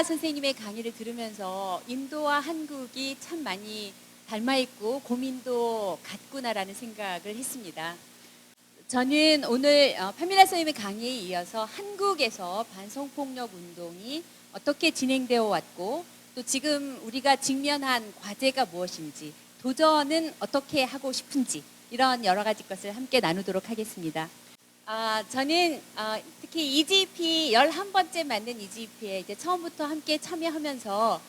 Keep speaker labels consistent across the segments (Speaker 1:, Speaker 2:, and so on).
Speaker 1: 선생님의 강의를 들으면서 인도와 한국이 참 많이 닮아있고 고민도 같구나라는 생각을 했습니다. 저는 오늘 파밀라 선생님의 강의에 이어서 한국에서 반성폭력 운동이 어떻게 진행되어 왔고 또 지금 우리가 직면한 과제가 무엇인지 도전은 어떻게 하고 싶은지 이런 여러 가지 것을 함께 나누도록 하겠습니다. 저는 특히 EGP 11번째 만든 EGP에 이제 처음부터 함께 참여하면서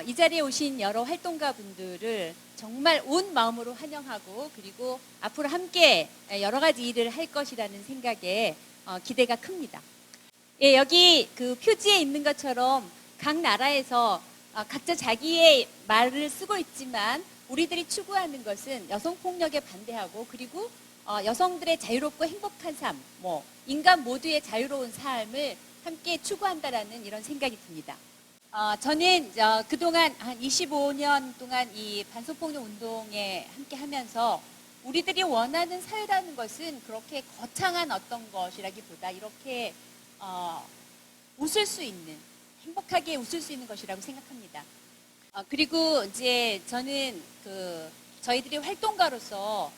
Speaker 1: 이 자리에 오신 여러 활동가 분들을 정말 온 마음으로 환영하고 그리고 앞으로 함께 여러 가지 일을 할 것이라는 생각에 기대가 큽니다. 예, 여기 그 표지에 있는 것처럼 각 나라에서 각자 자기의 말을 쓰고 있지만 우리들이 추구하는 것은 여성폭력에 반대하고 그리고 여성들의 자유롭고 행복한 삶, 인간 모두의 자유로운 삶을 함께 추구한다라는 이런 생각이 듭니다. 저는 그동안 한 25년 동안 이 반성폭력 운동에 함께 하면서 우리들이 원하는 사회라는 것은 그렇게 거창한 어떤 것이라기보다 이렇게 웃을 수 있는, 행복하게 웃을 수 있는 것이라고 생각합니다. 그리고 이제 저는 저희들이 활동가로서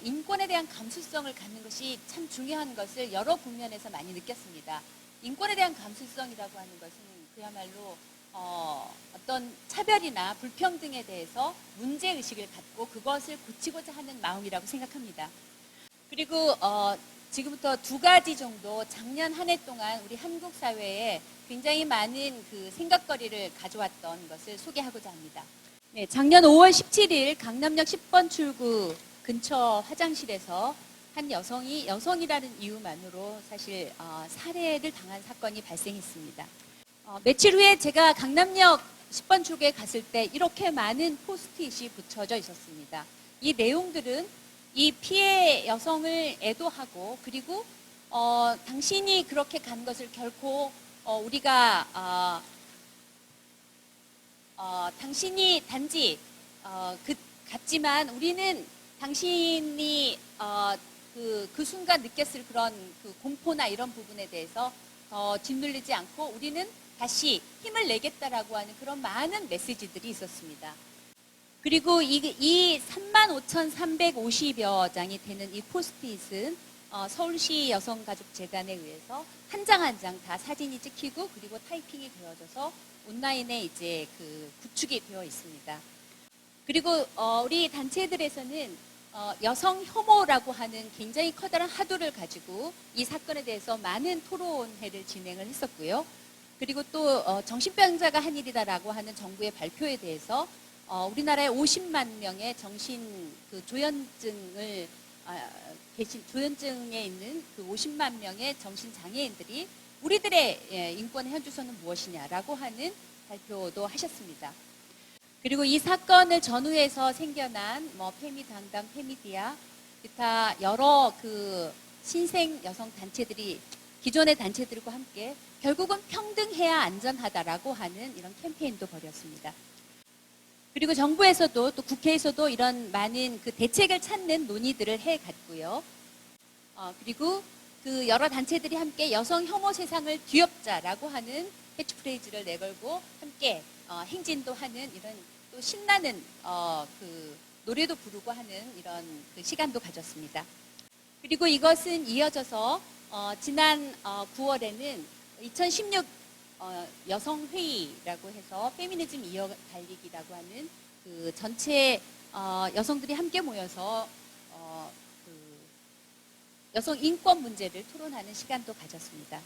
Speaker 1: 인권에 대한 감수성을 갖는 것이 참 중요한 것을 여러 국면에서 많이 느꼈습니다. 인권에 대한 감수성이라고 하는 것은 그야말로 어떤 차별이나 불평등에 대해서 문제의식을 갖고 그것을 고치고자 하는 마음이라고 생각합니다. 그리고 지금부터 두 가지 정도 작년 한 해 동안 우리 한국 사회에 굉장히 많은 그 생각거리를 가져왔던 것을 소개하고자 합니다. 네, 작년 5월 17일 강남역 10번 출구 근처 화장실에서 한 여성이 여성이라는 이유만으로 사실 살해를 당한 사건이 발생했습니다. 며칠 후에 제가 강남역 10번 출구에 갔을 때 이렇게 많은 포스트잇이 붙여져 있었습니다. 이 내용들은 이 피해 여성을 애도하고 그리고 당신이 그렇게 간 것을 결코 우리가 당신이 단지 갔지만 우리는 당신이 그 순간 느꼈을 그런 그 공포나 이런 부분에 대해서 짓눌리지 않고 우리는 다시 힘을 내겠다라고 하는 그런 많은 메시지들이 있었습니다. 그리고 이 35,350여 장이 되는 이 포스트잇은 서울시 여성가족재단에 의해서 한 장 한 장 다 사진이 찍히고 그리고 타이핑이 되어져서 온라인에 이제 구축이 되어 있습니다. 그리고 우리 단체들에서는 여성 혐오라고 하는 굉장히 커다란 하도를 가지고 이 사건에 대해서 많은 토론회를 진행을 했었고요. 그리고 또 정신병자가 한 일이다라고 하는 정부의 발표에 대해서 우리나라에 50만 명의 정신 조현증에 있는 그 50만 명의 정신 장애인들이 우리들의 인권의 현주소는 무엇이냐라고 하는 발표도 하셨습니다. 그리고 이 사건을 전후해서 생겨난 페미당당, 페미디아, 기타 여러 신생 여성 단체들이 기존의 단체들과 함께 결국은 평등해야 안전하다라고 하는 이런 캠페인도 벌였습니다. 그리고 정부에서도 또 국회에서도 이런 많은 대책을 찾는 논의들을 해갔고요. 그리고 여러 단체들이 함께 여성 혐오 세상을 뒤엎자라고 하는 캐치프레이즈를 내걸고 함께 행진도 하는 이런 또 신나는 노래도 부르고 하는 이런 시간도 가졌습니다. 그리고 이것은 이어져서 지난 9월에는 2016 여성회의라고 해서 페미니즘 이어달리기라고 하는 전체 여성들이 함께 모여서 여성 인권 문제를 토론하는 시간도 가졌습니다.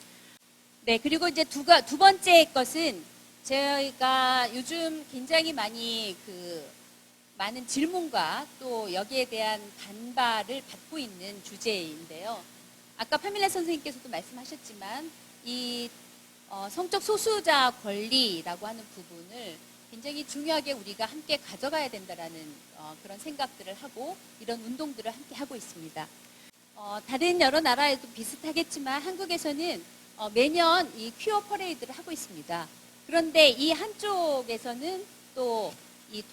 Speaker 1: 네, 그리고 이제 두 번째 것은 저희가 요즘 굉장히 많이 많은 질문과 또 여기에 대한 반발을 받고 있는 주제인데요. 아까 파밀라 선생님께서도 말씀하셨지만 이 성적 소수자 권리라고 하는 부분을 굉장히 중요하게 우리가 함께 가져가야 된다라는 그런 생각들을 하고 이런 운동들을 함께 하고 있습니다. 다른 여러 나라에도 비슷하겠지만 한국에서는 매년 이 퀴어 퍼레이드를 하고 있습니다. 그런데 이 한쪽에서는 또 이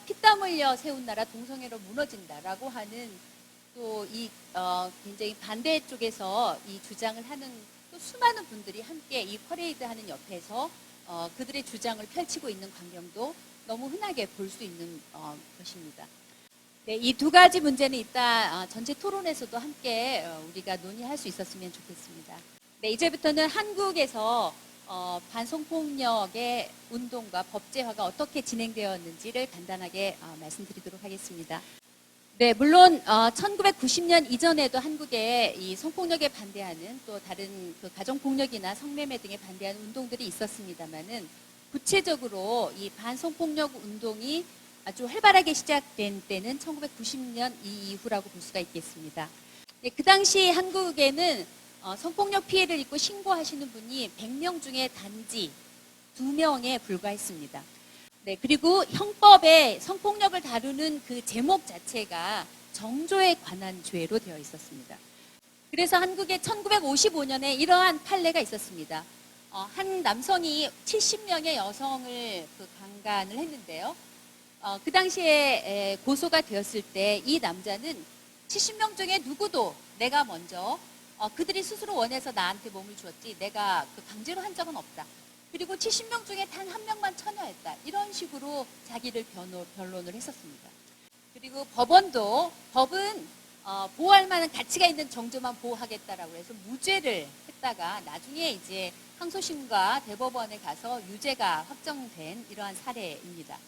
Speaker 1: 피땀 흘려 세운 나라 동성애로 무너진다라고 하는 또 이 굉장히 반대 쪽에서 이 주장을 하는 또 수많은 분들이 함께 이 퍼레이드 하는 옆에서 그들의 주장을 펼치고 있는 광경도 너무 흔하게 볼 수 있는 것입니다. 네, 이 두 가지 문제는 이따 전체 토론에서도 함께 우리가 논의할 수 있었으면 좋겠습니다. 네, 이제부터는 한국에서 반성폭력의 운동과 법제화가 어떻게 진행되었는지를 간단하게 말씀드리도록 하겠습니다. 네, 물론 1990년 이전에도 한국에 이 성폭력에 반대하는 또 다른 그 가정폭력이나 성매매 등에 반대하는 운동들이 있었습니다만은 구체적으로 이 반성폭력 운동이 아주 활발하게 시작된 때는 1990년 이후라고 볼 수가 있겠습니다. 네, 그 당시 한국에는 성폭력 피해를 입고 신고하시는 분이 100명 중에 단지 2명에 불과했습니다. 네, 그리고 형법에 성폭력을 다루는 그 제목 자체가 정조에 관한 죄로 되어 있었습니다. 그래서 한국에 1955년에 이러한 판례가 있었습니다. 한 남성이 70명의 여성을 강간을 했는데요. 그 당시에 고소가 되었을 때 이 남자는 70명 중에 누구도 내가 먼저 그들이 스스로 원해서 나한테 몸을 주었지 내가 강제로 한 적은 없다. 그리고 70명 중에 단 한 명만 처녀했다. 이런 식으로 자기를 변론을 했었습니다. 그리고 법은 보호할 만한 가치가 있는 정조만 보호하겠다라고 해서 무죄를 했다가 나중에 이제 항소심과 대법원에 가서 유죄가 확정된 이러한 사례입니다.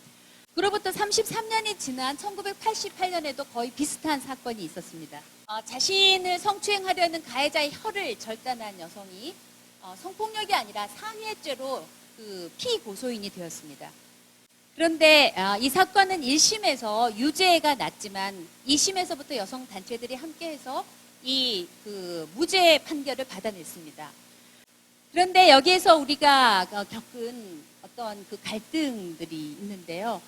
Speaker 1: 그로부터 33년이 지난 1988년에도 거의 비슷한 사건이 있었습니다. 자신을 성추행하려는 가해자의 혀를 절단한 여성이 성폭력이 아니라 상해죄로 피고소인이 되었습니다. 그런데 이 사건은 1심에서 유죄가 났지만 2심에서부터 여성 단체들이 함께해서 이 무죄 판결을 받아냈습니다. 그런데 여기에서 우리가 겪은 어떤 갈등들이 있는데요.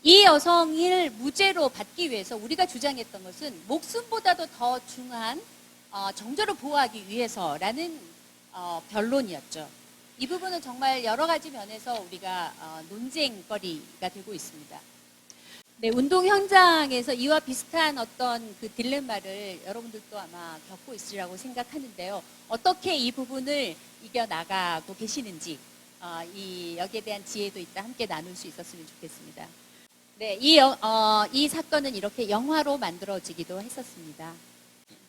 Speaker 1: 이 여성을 무죄로 받기 위해서 우리가 주장했던 것은 목숨보다도 더 중한 정조를 보호하기 위해서라는 변론이었죠. 이 부분은 정말 여러 가지 면에서 우리가 논쟁거리가 되고 있습니다. 네, 운동 현장에서 이와 비슷한 어떤 딜레마를 여러분들도 아마 겪고 있으리라고 생각하는데요. 어떻게 이 부분을 이겨나가고 계시는지 여기에 대한 지혜도 있다 함께 나눌 수 있었으면 좋겠습니다. 네, 이 사건은 이렇게 영화로 만들어지기도 했었습니다.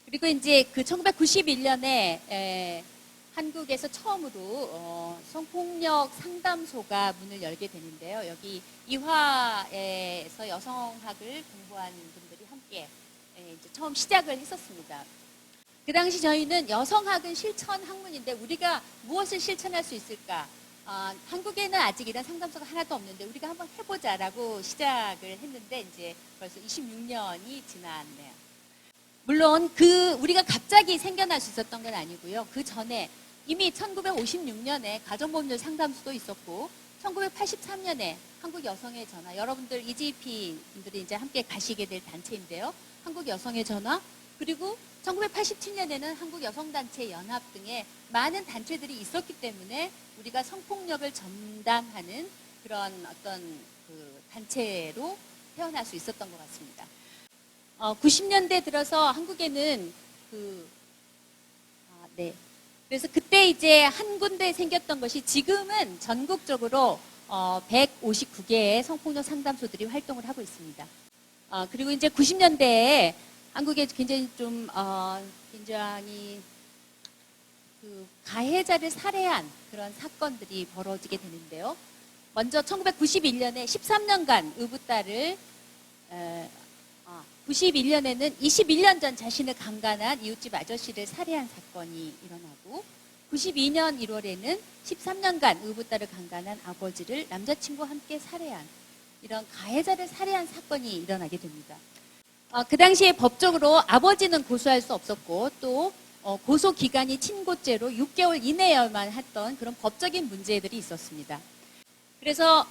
Speaker 1: 그리고 이제 1991년에 한국에서 처음으로 성폭력 상담소가 문을 열게 되는데요. 여기 이화에서 여성학을 공부한 분들이 함께 이제 처음 시작을 했었습니다. 그 당시 저희는 여성학은 실천 학문인데 우리가 무엇을 실천할 수 있을까? 한국에는 아직 이런 상담소가 하나도 없는데 우리가 한번 해보자라고 시작을 했는데 이제 벌써 26년이 지났네요. 물론 우리가 갑자기 생겨날 수 있었던 건 아니고요. 그 전에 이미 1956년에 가정법률 상담소도 있었고 1983년에 한국 여성의 전화, 여러분들 EGP 분들이 이제 함께 가시게 될 단체인데요. 한국 여성의 전화, 그리고 1987년에는 한국 여성단체 연합 등의 많은 단체들이 있었기 때문에 우리가 성폭력을 전담하는 그런 어떤 단체로 태어날 수 있었던 것 같습니다. 90년대 들어서 한국에는 그래서 그때 이제 한 군데 생겼던 것이 지금은 전국적으로 159개의 성폭력 상담소들이 활동을 하고 있습니다. 그리고 이제 90년대에 한국에 굉장히 가해자를 살해한 그런 사건들이 벌어지게 되는데요. 먼저 1991년에 13년간 의붓딸을 91년에는 21년 전 자신을 강간한 이웃집 아저씨를 살해한 사건이 일어나고 92년 1월에는 13년간 의붓딸을 강간한 아버지를 남자친구와 함께 살해한 이런 가해자를 살해한 사건이 일어나게 됩니다. 그 당시에 법적으로 아버지는 고소할 수 없었고 또 고소 기간이 친고죄로 6개월 이내여만 했던 그런 법적인 문제들이 있었습니다. 그래서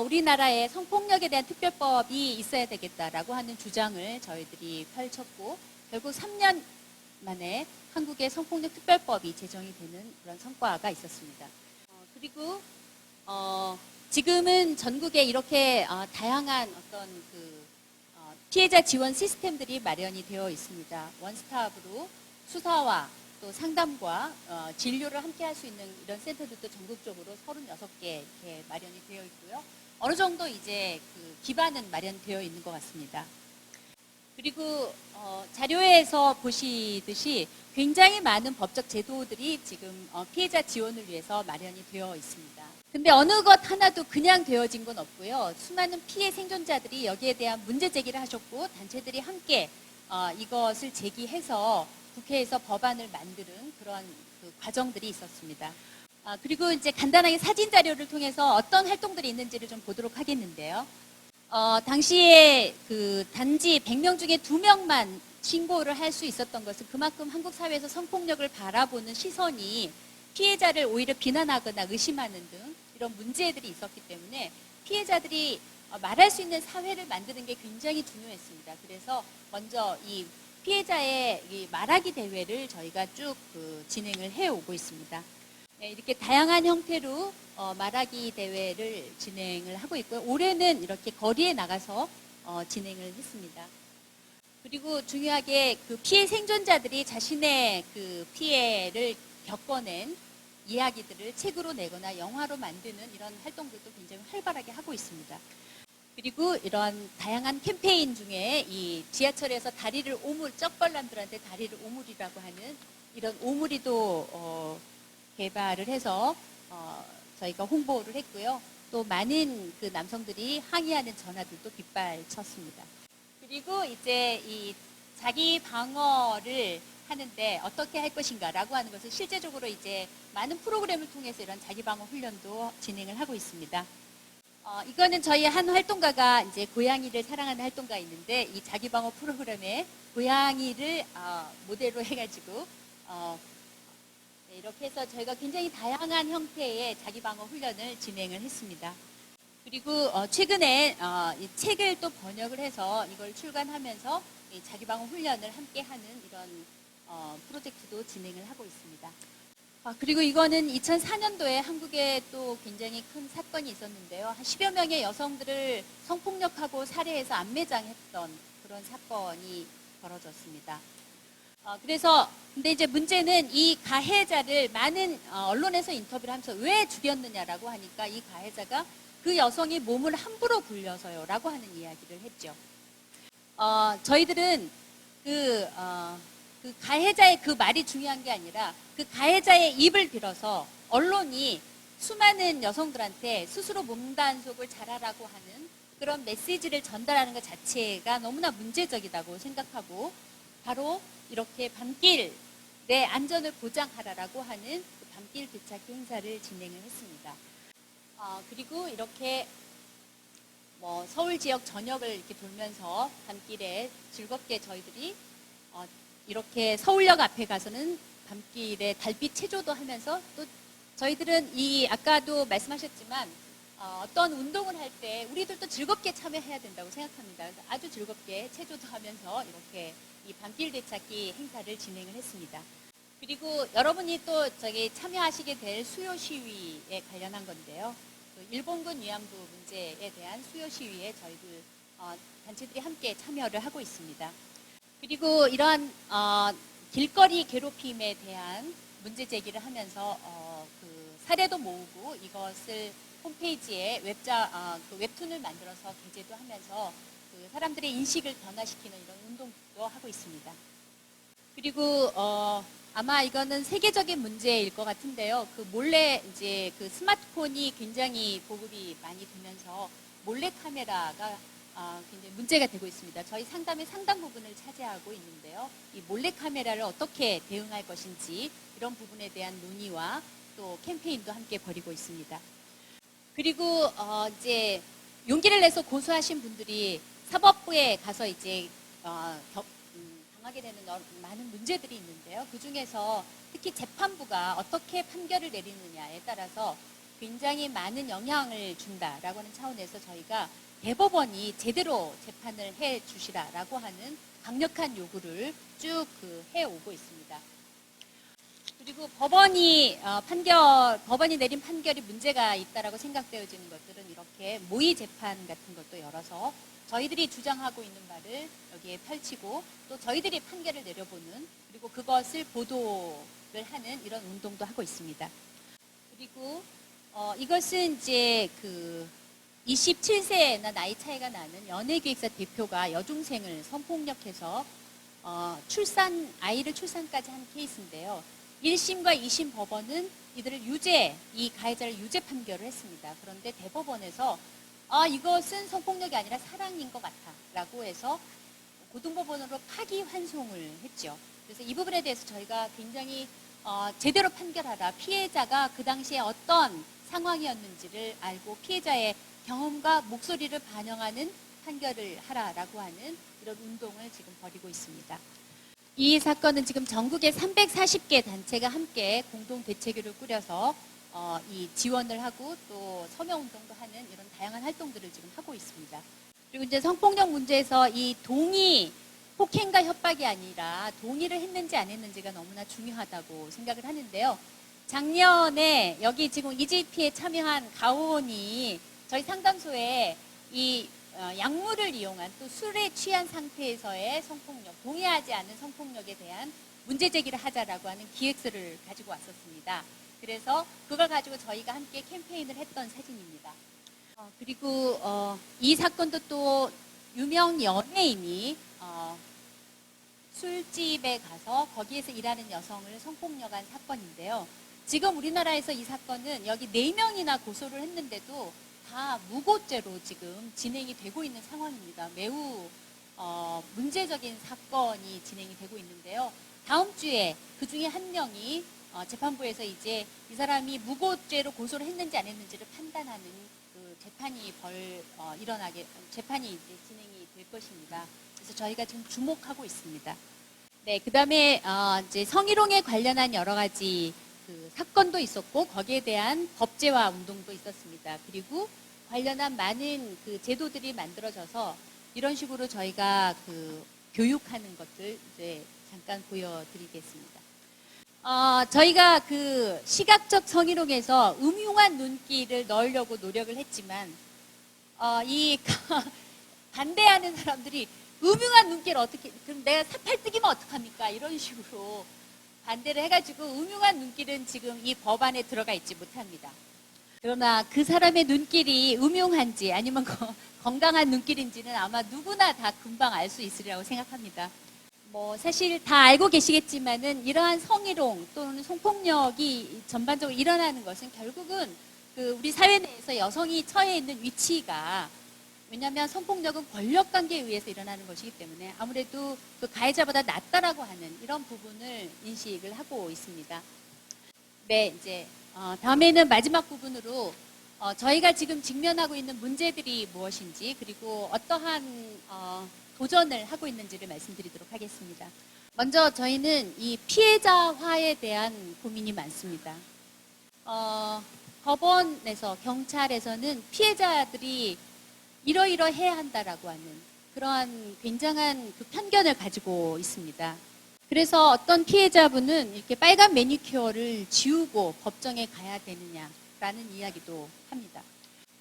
Speaker 1: 우리나라에 성폭력에 대한 특별법이 있어야 되겠다라고 하는 주장을 저희들이 펼쳤고 결국 3년 만에 한국의 성폭력 특별법이 제정이 되는 그런 성과가 있었습니다. 그리고 지금은 전국에 이렇게 다양한 어떤 피해자 지원 시스템들이 마련이 되어 있습니다. 원스톱으로 수사와 또 상담과 진료를 함께 할 수 있는 이런 센터들도 전국적으로 36개 이렇게 마련이 되어 있고요. 어느 정도 이제 그 기반은 마련되어 있는 것 같습니다. 그리고 자료에서 보시듯이 굉장히 많은 법적 제도들이 지금 피해자 지원을 위해서 마련이 되어 있습니다. 근데 어느 것 하나도 그냥 되어진 건 없고요. 수많은 피해 생존자들이 여기에 대한 문제 제기를 하셨고 단체들이 함께 이것을 제기해서 국회에서 법안을 만드는 그런 그 과정들이 있었습니다. 그리고 이제 간단하게 사진 자료를 통해서 어떤 활동들이 있는지를 좀 보도록 하겠는데요. 당시에 그 단지 100명 중에 2명만 신고를 할 수 있었던 것은 그만큼 한국 사회에서 성폭력을 바라보는 시선이 피해자를 오히려 비난하거나 의심하는 등 이런 문제들이 있었기 때문에 피해자들이 말할 수 있는 사회를 만드는 게 굉장히 중요했습니다. 그래서 먼저 이 피해자의 이 말하기 대회를 저희가 쭉 진행을 해오고 있습니다. 네, 이렇게 다양한 형태로 말하기 대회를 진행을 하고 있고요. 올해는 이렇게 거리에 나가서 진행을 했습니다. 그리고 중요하게 그 피해 생존자들이 자신의 그 피해를 겪어낸 이야기들을 책으로 내거나 영화로 만드는 이런 활동들도 굉장히 활발하게 하고 있습니다. 그리고 이런 다양한 캠페인 중에 이 지하철에서 다리를 오물, 쩍벌남들한테 다리를 오물이라고 하는 이런 오물이도 개발을 해서 저희가 홍보를 했고요. 또 많은 그 남성들이 항의하는 전화들도 빗발쳤습니다. 그리고 이제 이 자기 방어를 하는데 어떻게 할 것인가라고 하는 것을 실제적으로 이제 많은 프로그램을 통해서 이런 자기 방어 훈련도 진행을 하고 있습니다. 이거는 저희 한 활동가가 이제 고양이를 사랑하는 활동가 있는데 이 자기 방어 프로그램에 고양이를 모델로 해가지고 이렇게 해서 저희가 굉장히 다양한 형태의 자기 방어 훈련을 진행을 했습니다. 그리고 최근에 이 책을 또 번역을 해서 이걸 출간하면서 이 자기 방어 훈련을 함께 하는 이런 프로젝트도 진행을 하고 있습니다. 그리고 이거는 2004년도에 한국에 또 굉장히 큰 사건이 있었는데요. 한 10여 명의 여성들을 성폭력하고 살해해서 안매장했던 그런 사건이 벌어졌습니다. 그래서 근데 이제 문제는 이 가해자를 많은 언론에서 인터뷰를 하면서 왜 죽였느냐라고 하니까 이 가해자가 그 여성이 몸을 함부로 굴려서요 라고 하는 이야기를 했죠. 저희들은 그 가해자의 그 말이 중요한 게 아니라 그 가해자의 입을 빌어서 언론이 수많은 여성들한테 스스로 몸단속을 잘하라고 하는 그런 메시지를 전달하는 것 자체가 너무나 문제적이라고 생각하고 바로 이렇게 밤길 내 안전을 보장하라라고 하는 그 밤길 되찾기 행사를 진행을 했습니다. 그리고 이렇게 뭐 서울 지역 전역을 이렇게 돌면서 밤길에 즐겁게 저희들이 이렇게 서울역 앞에 가서는 밤길에 달빛 체조도 하면서 또 저희들은 이 아까도 말씀하셨지만 어떤 운동을 할 때 우리들도 즐겁게 참여해야 된다고 생각합니다. 그래서 아주 즐겁게 체조도 하면서 이렇게 이 밤길 되찾기 행사를 진행을 했습니다. 그리고 여러분이 또 저기 참여하시게 될 수요 시위에 관련한 건데요. 일본군 위안부 문제에 대한 수요 시위에 저희들 단체들이 함께 참여를 하고 있습니다. 그리고 이러한 길거리 괴롭힘에 대한 문제 제기를 하면서 그 사례도 모으고 이것을 홈페이지에 웹툰을 만들어서 게재도 하면서 그 사람들의 인식을 변화시키는 이런 운동도 하고 있습니다. 그리고 아마 이거는 세계적인 문제일 것 같은데요. 그 몰래 이제 그 스마트폰이 굉장히 보급이 많이 되면서 몰래 카메라가 굉장히 문제가 되고 있습니다. 저희 상담의 상당 부분을 차지하고 있는데요. 이 몰래 카메라를 어떻게 대응할 것인지 이런 부분에 대한 논의와 또 캠페인도 함께 벌이고 있습니다. 그리고 이제 용기를 내서 고소하신 분들이 사법부에 가서 이제 당하게 되는 많은 문제들이 있는데요. 그 중에서 특히 재판부가 어떻게 판결을 내리느냐에 따라서 굉장히 많은 영향을 준다라고 하는 차원에서 저희가 대법원이 제대로 재판을 해 주시라라고 하는 강력한 요구를 쭉 해오고 있습니다. 그리고 법원이 내린 판결이 문제가 있다라고 생각되어지는 것들은 이렇게 모의 재판 같은 것도 열어서 저희들이 주장하고 있는 바를 여기에 펼치고 또 저희들이 판결을 내려보는 그리고 그것을 보도를 하는 이런 운동도 하고 있습니다. 그리고 이것은 이제 그 27세나 나이 차이가 나는 연예기획사 대표가 여중생을 성폭력해서 아이를 출산까지 한 케이스인데요. 1심과 2심 법원은 이들을 이 가해자를 유죄 판결을 했습니다. 그런데 대법원에서 이것은 성폭력이 아니라 사랑인 것 같아 라고 해서 고등법원으로 파기환송을 했죠. 그래서 이 부분에 대해서 저희가 굉장히 제대로 판결하라. 피해자가 그 당시에 어떤 상황이었는지를 알고 피해자의 경험과 목소리를 반영하는 판결을 하라라고 하는 이런 운동을 지금 벌이고 있습니다. 이 사건은 지금 전국의 340개 단체가 함께 공동 대책위를 꾸려서 이 지원을 하고 또 서명 운동도 하는 이런 다양한 활동들을 지금 하고 있습니다. 그리고 이제 성폭력 문제에서 이 동의, 폭행과 협박이 아니라 동의를 했는지 안 했는지가 너무나 중요하다고 생각을 하는데요. 작년에 여기 지금 EJP에 참여한 가온이 저희 상담소에 이 약물을 이용한 또 술에 취한 상태에서의 성폭력, 동의하지 않는 성폭력에 대한 문제 제기를 하자라고 하는 기획서를 가지고 왔었습니다. 그래서 그걸 가지고 저희가 함께 캠페인을 했던 사진입니다. 그리고 이 사건도 또 유명 연예인이 술집에 가서 거기에서 일하는 여성을 성폭력한 사건인데요. 지금 우리나라에서 이 사건은 여기 4명이나 고소를 했는데도 다 무고죄로 지금 진행이 되고 있는 상황입니다. 매우 문제적인 사건이 진행이 되고 있는데요. 다음 주에 그 중에 한 명이 재판부에서 이제 이 사람이 무고죄로 고소를 했는지 안 했는지를 판단하는 그 재판이 이제 진행이 될 것입니다. 그래서 저희가 지금 주목하고 있습니다. 네, 그 다음에 이제 성희롱에 관련한 여러 가지 그 사건도 있었고 거기에 대한 법제화 운동도 있었습니다. 그리고 관련한 많은 그 제도들이 만들어져서 이런 식으로 저희가 그 교육하는 것들 이제 잠깐 보여드리겠습니다. 저희가 그 시각적 성희롱에서 음흉한 눈길을 넣으려고 노력을 했지만 이 반대하는 사람들이 음흉한 눈길 어떻게 그럼 내가 팔뚝이면 어떡합니까? 이런 식으로 반대를 해가지고 음흉한 눈길은 지금 이 법안에 들어가 있지 못합니다. 그러나 그 사람의 눈길이 음흉한지 아니면 건강한 눈길인지는 아마 누구나 다 금방 알 수 있으리라고 생각합니다. 뭐 사실 다 알고 계시겠지만은 이러한 성희롱 또는 성폭력이 전반적으로 일어나는 것은 결국은 그 우리 사회 내에서 여성이 처해 있는 위치가 왜냐하면 성폭력은 권력관계에 의해서 일어나는 것이기 때문에 아무래도 그 가해자보다 낫다라고 하는 이런 부분을 인식을 하고 있습니다. 네, 이제 다음에는 마지막 부분으로 저희가 지금 직면하고 있는 문제들이 무엇인지 그리고 어떠한 도전을 하고 있는지를 말씀드리도록 하겠습니다. 먼저 저희는 이 피해자화에 대한 고민이 많습니다. 법원에서 경찰에서는 피해자들이 이러이러해야 한다라고 하는 그러한 굉장한 그 편견을 가지고 있습니다. 그래서 어떤 피해자분은 이렇게 빨간 매니큐어를 지우고 법정에 가야 되느냐라는 이야기도 합니다.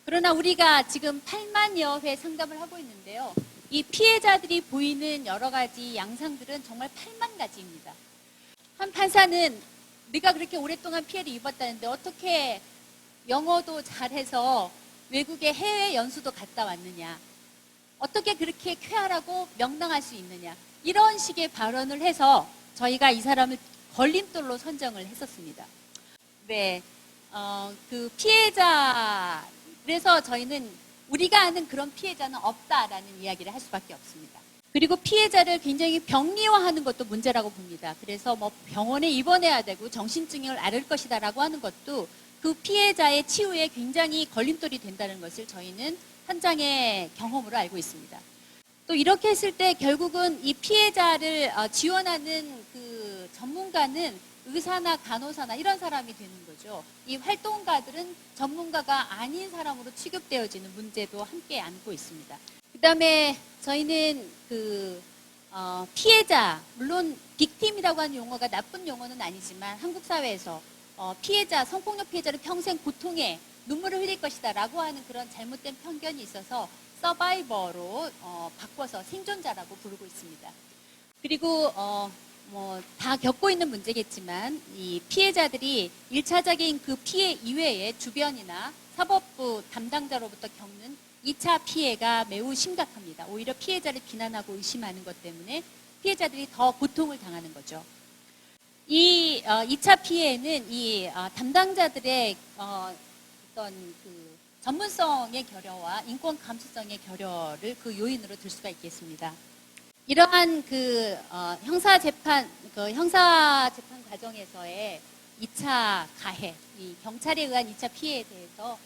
Speaker 1: 그러나 우리가 지금 8만여 회 상담을 하고 있는데요. 이 피해자들이 보이는 여러 가지 양상들은 정말 8만 가지입니다. 한 판사는 네가 그렇게 오랫동안 피해를 입었다는데 어떻게 영어도 잘해서 외국에 해외 연수도 갔다 왔느냐. 어떻게 그렇게 쾌활하고 명랑할 수 있느냐. 이런 식의 발언을 해서 저희가 이 사람을 걸림돌로 선정을 했었습니다. 네, 그 피해자, 그래서 저희는 우리가 아는 그런 피해자는 없다라는 이야기를 할 수밖에 없습니다. 그리고 피해자를 굉장히 병리화하는 것도 문제라고 봅니다. 그래서 뭐 병원에 입원해야 되고 정신증을 앓을 것이다라고 하는 것도 그 피해자의 치유에 굉장히 걸림돌이 된다는 것을 저희는 현장의 경험으로 알고 있습니다. 또 이렇게 했을 때 결국은 이 피해자를 지원하는 그 전문가는 의사나 간호사나 이런 사람이 되는 거죠. 이 활동가들은 전문가가 아닌 사람으로 취급되어지는 문제도 함께 안고 있습니다. 그 다음에 저희는 그 피해자, 물론 빅팀이라고 하는 용어가 나쁜 용어는 아니지만 한국 사회에서 피해자, 성폭력 피해자를 평생 고통에 눈물을 흘릴 것이다 라고 하는 그런 잘못된 편견이 있어서 서바이버로 바꿔서 생존자라고 부르고 있습니다. 그리고 다 겪고 있는 문제겠지만 이 피해자들이 1차적인 그 피해 이외에 주변이나 사법부 담당자로부터 겪는 2차 피해가 매우 심각합니다. 오히려 피해자를 비난하고 의심하는 것 때문에 피해자들이 더 고통을 당하는 거죠. 이 2차 피해는 이 담당자들의 어떤 그 전문성의 결여와 인권 감수성의 결여를 그 요인으로 들 수가 있겠습니다. 이러한 그 형사 재판 과정에서의 2차 가해, 이 경찰에 의한 2차 피해에 대해서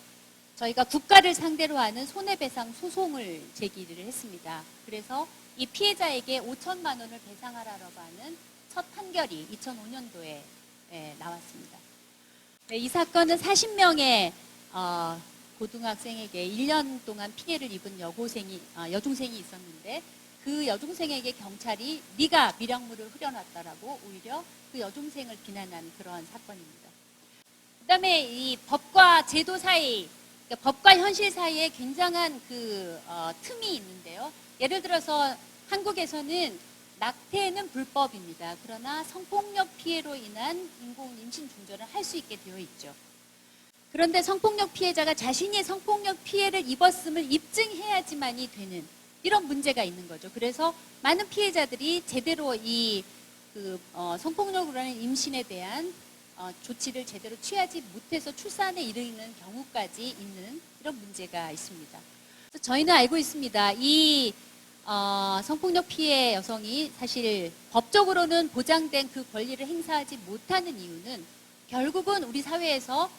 Speaker 1: 저희가 국가를 상대로 하는 손해배상 소송을 제기를 했습니다. 그래서 이 피해자에게 5천만 원을 배상하라고 하는 첫 판결이 2005년도에 나왔습니다. 네, 이 사건은 40명의 고등학생에게 1년 동안 피해를 입은 여중생이 있었는데 그 여중생에게 경찰이 네가 미량물을 흐려놨다라고 오히려 그 여중생을 비난한 그러한 사건입니다. 그 다음에 이 법과 제도 사이, 그러니까 법과 현실 사이에 굉장한 그 틈이 있는데요. 예를 들어서 한국에서는 낙태는 불법입니다. 그러나 성폭력 피해로 인한 인공 임신 중절을 할 수 있게 되어 있죠. 그런데 성폭력 피해자가 자신이 성폭력 피해를 입었음을 입증해야지만이 되는 이런 문제가 있는 거죠. 그래서 많은 피해자들이 제대로 이 성폭력으로 하는 임신에 대한 조치를 제대로 취하지 못해서 출산에 이르는 경우까지 있는 이런 문제가 있습니다. 그래서 저희는 알고 있습니다. 이 성폭력 피해 여성이 사실 법적으로는 보장된 그 권리를 행사하지 못하는 이유는 결국은 우리 사회에서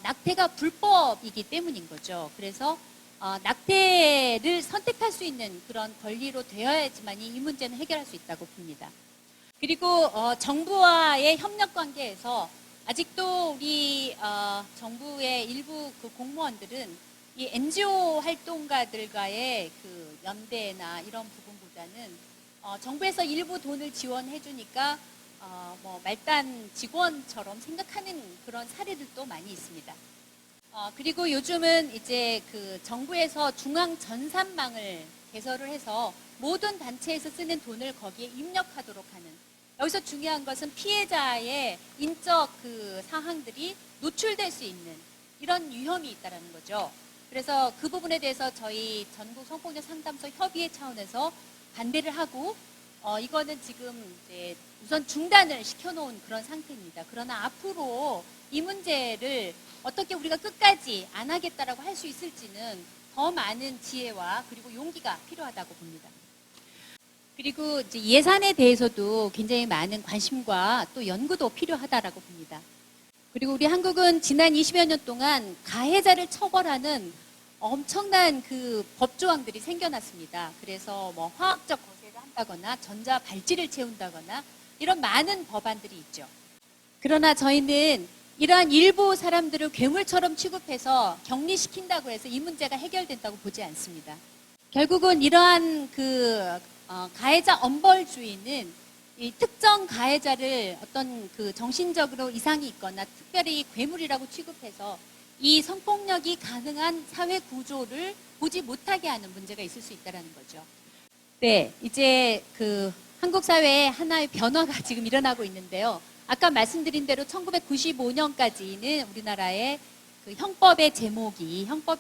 Speaker 1: 낙태가 불법이기 때문인 거죠. 그래서 낙태를 선택할 수 있는 그런 권리로 되어야지만 이 문제는 해결할 수 있다고 봅니다. 그리고 정부와의 협력 관계에서 아직도 우리 정부의 일부 그 공무원들은 이 NGO 활동가들과의 그 연대나 이런 부분보다는 정부에서 일부 돈을 지원해 주니까 말단 직원처럼 생각하는 그런 사례들도 많이 있습니다. 그리고 요즘은 이제 그 정부에서 중앙 전산망을 개설을 해서 모든 단체에서 쓰는 돈을 거기에 입력하도록 하는, 여기서 중요한 것은 피해자의 인적 그 사항들이 노출될 수 있는 이런 위험이 있다는 거죠. 그래서 그 부분에 대해서 저희 전국 성폭력 상담소 협의회 차원에서 반대를 하고 이거는 지금 이제 우선 중단을 시켜놓은 그런 상태입니다. 그러나 앞으로 이 문제를 어떻게 우리가 끝까지 안 하겠다라고 할 수 있을지는 더 많은 지혜와 그리고 용기가 필요하다고 봅니다. 그리고 이제 예산에 대해서도 굉장히 많은 관심과 또 연구도 필요하다라고 봅니다. 그리고 우리 한국은 지난 20여 년 동안 가해자를 처벌하는 엄청난 그 법조항들이 생겨났습니다. 그래서 뭐 화학적 거세를 한다거나 전자 발찌를 채운다거나 이런 많은 법안들이 있죠. 그러나 저희는 이러한 일부 사람들을 괴물처럼 취급해서 격리시킨다고 해서 이 문제가 해결된다고 보지 않습니다. 결국은 이러한 그 가해자 엄벌주의는 이 특정 가해자를 어떤 그 정신적으로 이상이 있거나 특별히 괴물이라고 취급해서 이 성폭력이 가능한 사회 구조를 보지 못하게 하는 문제가 있을 수 있다는 거죠. 네, 이제 그 한국 사회에 하나의 변화가 지금 일어나고 있는데요. 아까 말씀드린 대로 1995년까지는 우리나라의 그 형법의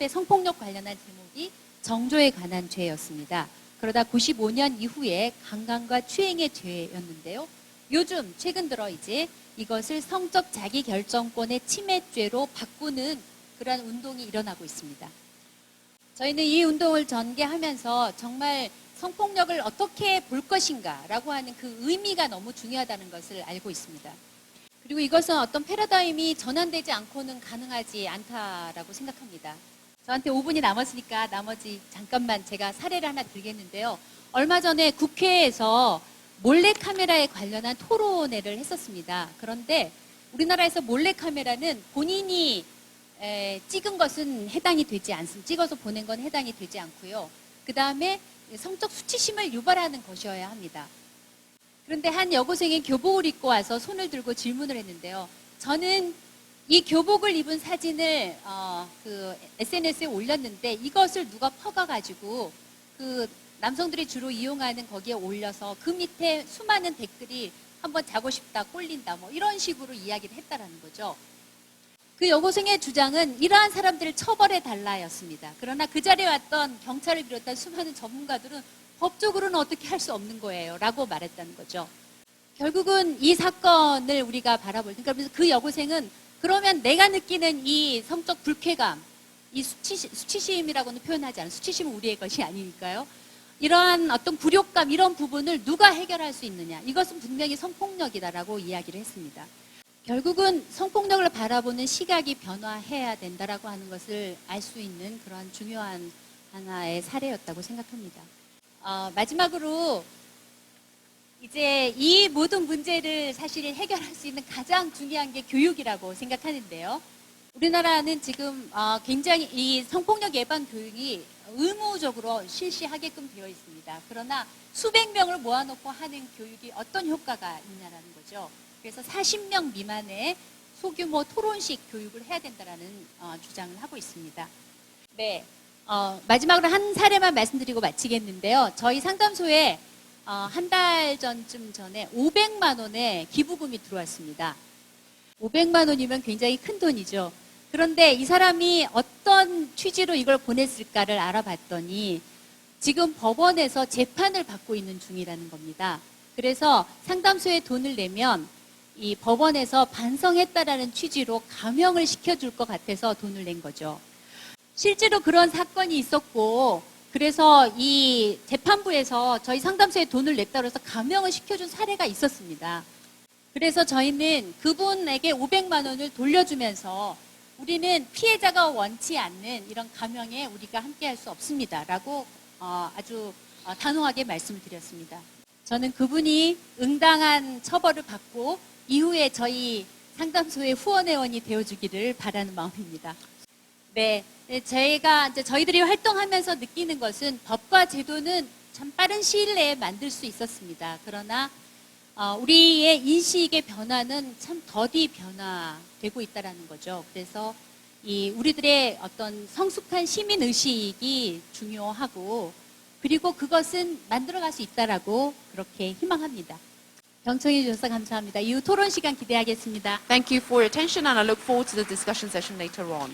Speaker 1: 성폭력 관련한 제목이 정조에 관한 죄였습니다. 그러다 95년 이후에 강간과 추행의 죄였는데요. 요즘 최근 들어 이제 이것을 성적 자기결정권의 침해죄로 바꾸는 그러한 운동이 일어나고 있습니다. 저희는 이 운동을 전개하면서 정말 성폭력을 어떻게 볼 것인가라고 하는 그 의미가 너무 중요하다는 것을 알고 있습니다. 그리고 이것은 어떤 패러다임이 전환되지 않고는 가능하지 않다라고 생각합니다. 저한테 5분이 남았으니까 나머지 잠깐만 제가 사례를 하나 들겠는데요. 얼마 전에 국회에서 몰래카메라에 관련한 토론회를 했었습니다. 그런데 우리나라에서 몰래카메라는 본인이 찍은 것은 해당이 되지 않습니다. 찍어서 보낸 건 해당이 되지 않고요. 그 다음에 성적 수치심을 유발하는 것이어야 합니다. 그런데 한 여고생이 교복을 입고 와서 손을 들고 질문을 했는데요. 저는 이 교복을 입은 사진을 SNS에 올렸는데 이것을 누가 퍼가가지고 그 남성들이 주로 이용하는 거기에 올려서 그 밑에 수많은 댓글이 한번 자고 싶다, 꼴린다, 뭐 이런 식으로 이야기를 했다라는 거죠. 그 여고생의 주장은 이러한 사람들을 처벌해 달라였습니다. 그러나 그 자리에 왔던 경찰을 비롯한 수많은 전문가들은 법적으로는 어떻게 할 수 없는 거예요 라고 말했다는 거죠. 결국은 이 사건을 우리가 그러니까 그 여고생은 그러면 내가 느끼는 이 성적 불쾌감, 이 수치심이라고는 표현하지 않아요. 수치심은 우리의 것이 아니니까요. 이러한 어떤 굴욕감, 이런 부분을 누가 해결할 수 있느냐. 이것은 분명히 성폭력이다라고 이야기를 했습니다. 결국은 성폭력을 바라보는 시각이 변화해야 된다라고 하는 것을 알 수 있는 그런 중요한 하나의 사례였다고 생각합니다. 마지막으로 이제 이 모든 문제를 사실 해결할 수 있는 가장 중요한 게 교육이라고 생각하는데요. 우리나라는 지금 굉장히 이 성폭력 예방 교육이 의무적으로 실시하게끔 되어 있습니다. 그러나 수백 명을 모아놓고 하는 교육이 어떤 효과가 있냐라는 거죠. 그래서 40명 미만의 소규모 토론식 교육을 해야 된다라는 주장을 하고 있습니다. 네, 마지막으로 한 사례만 말씀드리고 마치겠는데요. 저희 상담소에 한 달 전쯤 전에 500만 원의 기부금이 들어왔습니다. 500만 원이면 굉장히 큰 돈이죠. 그런데 이 사람이 어떤 취지로 이걸 보냈을까를 알아봤더니 지금 법원에서 재판을 받고 있는 중이라는 겁니다. 그래서 상담소에 돈을 내면 이 법원에서 반성했다라는 취지로 감형을 시켜줄 것 같아서 돈을 낸 거죠. 실제로 그런 사건이 있었고 그래서 이 재판부에서 저희 상담소에 돈을 냈다고 해서 감형을 시켜준 사례가 있었습니다. 그래서 저희는 그분에게 500만 원을 돌려주면서 우리는 피해자가 원치 않는 이런 감형에 우리가 함께할 수 없습니다라고 아주 단호하게 말씀을 드렸습니다. 저는 그분이 응당한 처벌을 받고 이후에 저희 상담소의 후원회원이 되어주기를 바라는 마음입니다. 네, 저희들이 활동하면서 느끼는 것은 법과 제도는 참 빠른 시일 내에 만들 수 있었습니다. 그러나 우리의 인식의 변화는 참 더디 변화되고 있다는 거죠. 그래서 우리들의 어떤 성숙한 시민 의식이 중요하고 그리고 그것은 만들어갈 수 있다라고 그렇게 희망합니다. 경청해 주셔서 감사합니다. 이후 토론 시간 기대하겠습니다.
Speaker 2: Thank you for your attention and I look forward to the discussion session later on.